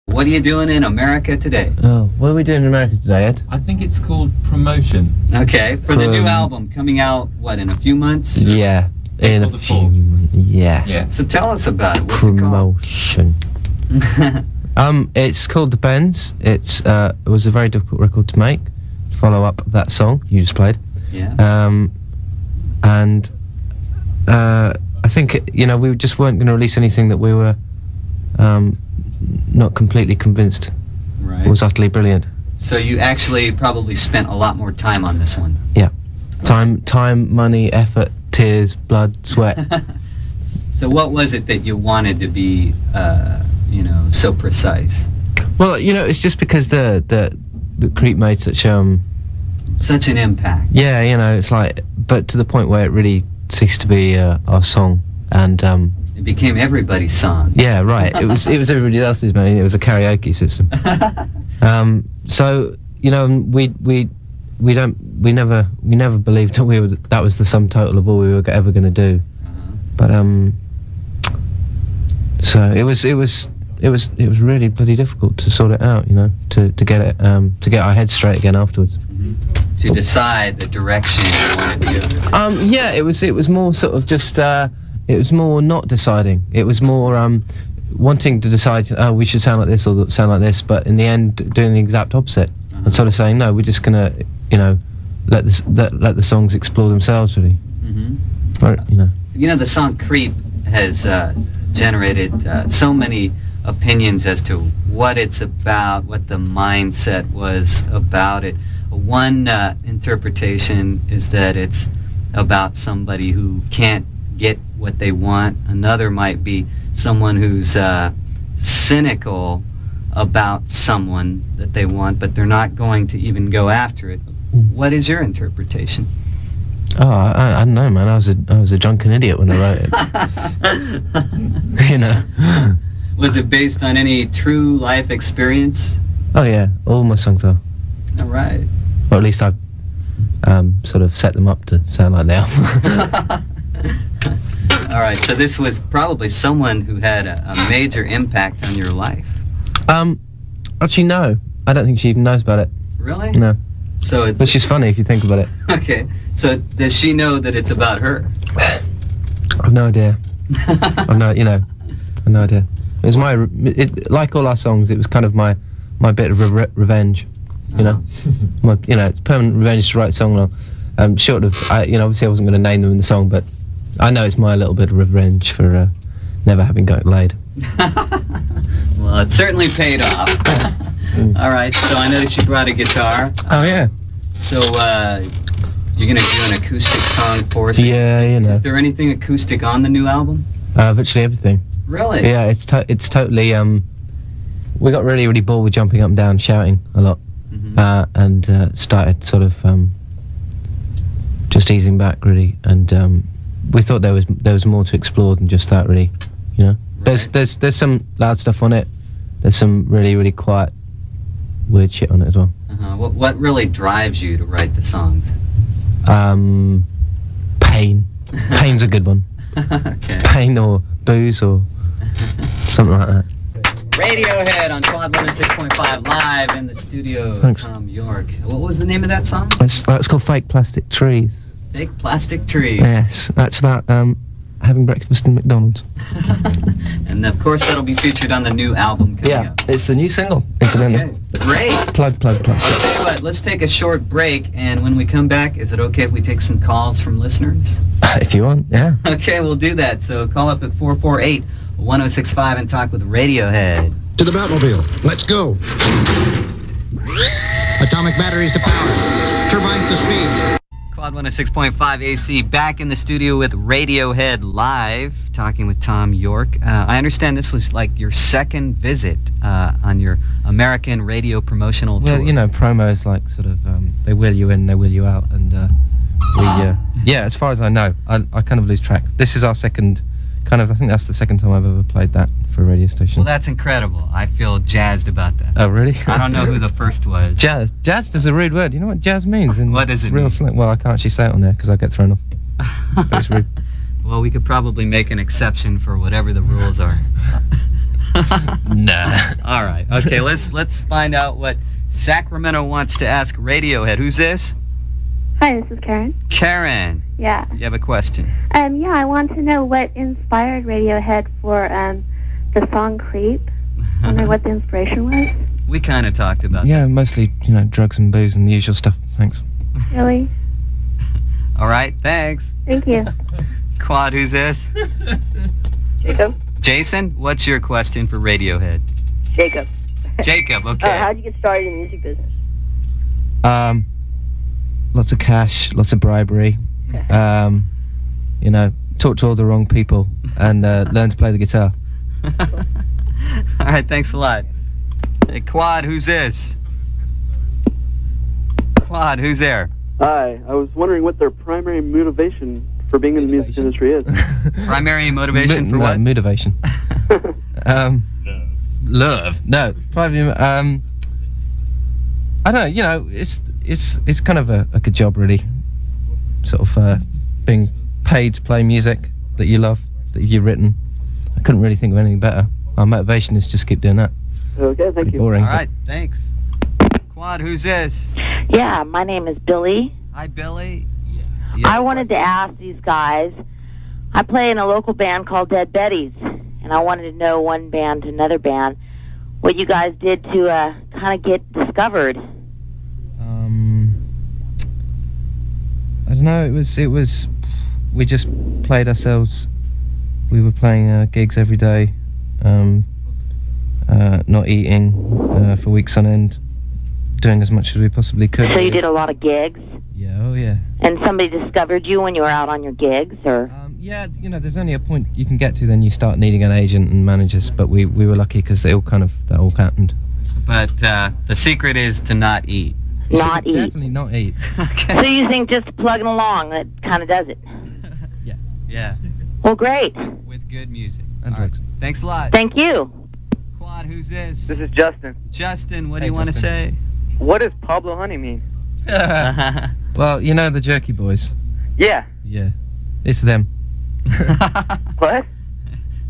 What are you doing in America today? Oh, what are we doing in America today, Ed? I think it's called Promotion. Okay, for the new album coming out, what, in a few months? Yeah, in a few. Yeah. Yeah. So tell us about it. What's Promotion. it called? It's called The Bends. It was a very difficult record to make. Follow up that song you just played. Yeah. And I think we just weren't going to release anything that we were not completely convinced Right. was utterly brilliant. So you actually probably spent a lot more time on this one. Yeah. Time, money, effort, tears, blood, sweat. So what was it that you wanted to be, so precise? Well, it's just because the Creep made such Such an impact. yeah, it's like, but to the point where it really ceased to be our song, and It became everybody's song. yeah, right. It was everybody else's, man. It was a karaoke system. So we never believed that that was the sum total of all we were ever going to do. But so it was really bloody difficult to sort it out, to get it to get our heads straight again afterwards. To decide the direction you wanted to go. Yeah, it was more sort of just it was more not deciding. It was more wanting to decide, we should sound like this or sound like this, but in the end doing the exact opposite. And sort of saying, no, we're just gonna let the songs explore themselves, really. Or, The song Creep has generated so many opinions as to what it's about, what the mindset was about it. One interpretation is that it's about somebody who can't get what they want. Another might be someone who's cynical about someone that they want, but they're not going to even go after it. What is your interpretation? Oh, I don't know, man. I was a drunken idiot when I wrote it. Was it based on any true life experience? Oh yeah, all my songs are. All right. Or at least I've sort of set them up to sound like they are. All right, so this was probably someone who had a major impact on your life. Actually, no. I don't think she even knows about it. Really? No. So it's... Which is funny if you think about it. Okay, so does she know that it's about her? I've no idea. I've no idea. It was like all our songs, it was kind of my bit of revenge, it's permanent revenge to write a song long. Short of, obviously I wasn't going to name them in the song, but I know it's my little bit of revenge for never having got laid. Well, it certainly paid off. All right, so I noticed you brought a guitar. Oh, yeah. So, you're going to do an acoustic song for us? Yeah, Is there anything acoustic on the new album? Virtually everything. Really? Yeah, it's totally, we got really, really bored with jumping up and down, shouting a lot, and started sort of just easing back, really, and we thought there was more to explore than just that, really, Right. There's some loud stuff on it, there's some really, really quiet, weird shit on it as well. What really drives you to write the songs? Pain. Pain's a good one. Okay. Pain or booze or something like that. Radiohead on KWOD 106.5 live in the studio. Thanks. Thom Yorke. What was the name of that song? That's called Fake Plastic Trees. Fake Plastic Trees. Yes, that's about having breakfast in McDonald's. And of course that'll be featured on the new album coming up. It's the new single, incidentally. Okay, great. Plug. I'll tell you what, let's take a short break, and when we come back, is it okay if we take some calls from listeners? If you want, yeah. Okay, we'll do that. So call up at 448-1065 and talk with Radiohead. To the Batmobile. Let's go. Atomic batteries to power. Turbines to speed. KWOD 106.5 AC, back in the studio with Radiohead live, talking with Thom Yorke. I understand this was like your second visit on your American radio promotional tour. Well, promos like sort of, they wheel you in, they wheel you out, and as far as I know, I kind of lose track. This is our second, I think that's the second time I've ever played that for a radio station. Well, that's incredible. I feel jazzed about that. Oh, really? I don't know who the first was. Jazz is a rude word. You know what jazz means? What does it real mean? Slang. Well, I can't actually say it on there because I get thrown off. But it's rude. Well, we could probably make an exception for whatever the rules are. Nah. All right. Okay. Let's find out what Sacramento wants to ask Radiohead. Who's this? Hi, this is Karen. Karen. Yeah. You have a question. Yeah, I want to know what inspired Radiohead for the song Creep. I wonder what the inspiration was. We kind of talked about Yeah, mostly, drugs and booze and the usual stuff. Thanks. Really? that. All right. Thanks. Thank you. KWOD, who's this? Jacob? Jason, what's your question for Radiohead? Jacob. Jacob, okay. How'd you get started in the music business? Lots of cash, lots of bribery. Talk to all the wrong people and learn to play the guitar. All right, thanks a lot. Hey, KWOD, who's this? KWOD, who's there? Hi, I was wondering what their primary motivation for being in the music industry is. Primary motivation for what? Motivation. Love. No, probably. I don't know. It's kind of a good job, really. Sort of being paid to play music that you love, that you've written. I couldn't really think of anything better. My motivation is just keep doing that. Okay, thank you. Boring. All right, thanks. KWOD, who's this? Yeah, my name is Billy. Hi, Billy. I wanted to ask these guys, I play in a local band called Dead Betties, and I wanted to know one band to another band, what you guys did to kind of get discovered. I don't know, it was, we just played ourselves. We were playing gigs every day, not eating for weeks on end, doing as much as we possibly could. So you did a lot of gigs? Yeah, oh yeah. And somebody discovered you when you were out on your gigs, or? Yeah, there's only a point you can get to, then you start needing an agent and managers, but we were lucky because that all happened. But the secret is to not eat. Not eat. Definitely not eat. Okay. So you think just plugging along, that kind of does it? Yeah. Well, great. With good music. And All right. drugs. Thanks a lot. Thank you. KWOD, who's this? This is Justin. Justin, what do Hey, you want to say? What does Pablo Honey mean? Well, the Jerky Boys. Yeah. Yeah, it's them. What?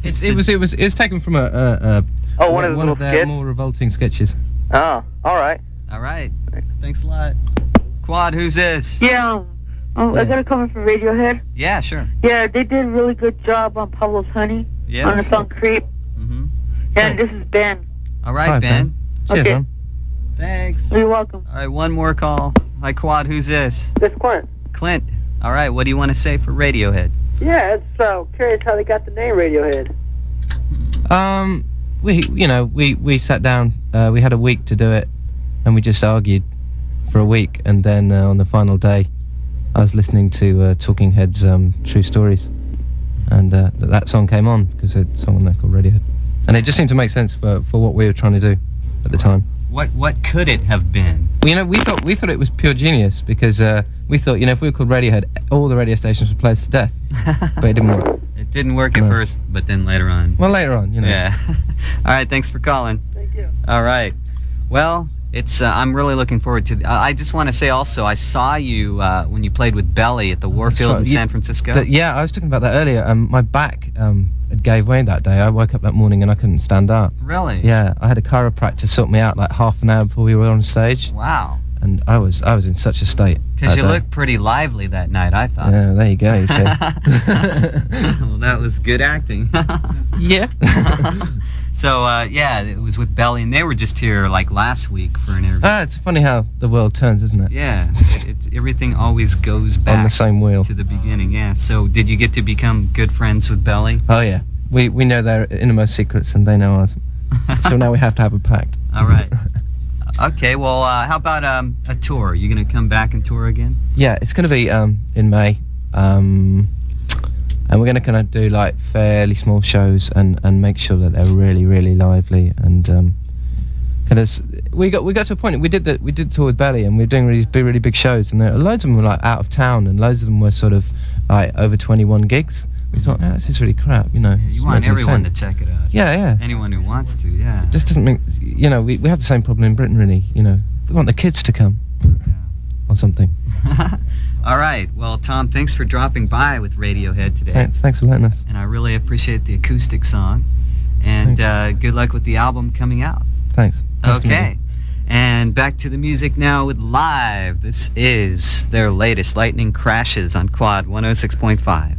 It was taken from a Oh, one of those little their skits? more revolting sketches. Oh, all right. All right. Thanks a lot. KWOD, who's this? Yeah. I got a comment from Radiohead. Yeah, sure. Yeah, they did a really good job on Pablo's Honey Yeah. on the song Creep. Mm-hmm. And this is Ben. All right, Hi, Ben. Cheers, Okay. man. Thanks. You're welcome. All right, one more call. Hi, KWOD, who's this? This Clint. Clint. All right, what do you want to say for Radiohead? Yeah, it's curious how they got the name Radiohead. We sat down. We had a week to do it, and we just argued for a week. And then on the final day, I was listening to Talking Heads' True Stories, and that song came on because it's a song on there called Radiohead, and it just seemed to make sense for what we were trying to do at the time. What could it have been? Well, we thought it was pure genius because we thought if we were called Radiohead, all the radio stations would play us to death, but it didn't work. It didn't work at No. first, but then later on. Well, later on, Yeah. All right, thanks for calling. Thank you. All right. Well, it's I'm really looking forward to. I just want to say also, I saw you when you played with Belly at the Warfield right. in San Francisco. I was talking about that earlier. My back had gave way that day. I woke up that morning and I couldn't stand up. Really? Yeah, I had a chiropractor sort me out like half an hour before we were on stage, Wow. and I was in such a state. Because that you day. looked pretty lively that night, I thought. Yeah, there you go. You see. Well, that was good acting. Yeah. So, yeah, it was with Belly, and they were just here like last week for an interview. It's funny how the world turns, isn't it? Yeah, it's everything always goes back On the same wheel. to the beginning. Yeah. So, did you get to become good friends with Belly? Oh yeah. We know their innermost secrets and they know ours. So now we have to have a pact. All right. Okay. Well, how about a tour? You gonna come back and tour again? Yeah, it's going to be in May, and we're going to kind of do like fairly small shows and make sure that they're really really lively and kind of. We got to a point. We did tour with Belly and we were doing really big shows and loads of them were like out of town and loads of them were sort of like over 21 gigs. We thought, this is really crap, Yeah, you doesn't want make any everyone sense. to check it out. Yeah. Anyone who wants to. Yeah. Just doesn't make, we have the same problem in Britain really, we want the kids to come or something. All right. Well, Tom, thanks for dropping by with Radiohead today. Thanks for letting us. And I really appreciate the acoustic song. And good luck with the album coming out. Thanks. Nice to meet you. Okay. And back to the music now with Live. This is their latest, Lightning Crashes, on KWOD 106.5.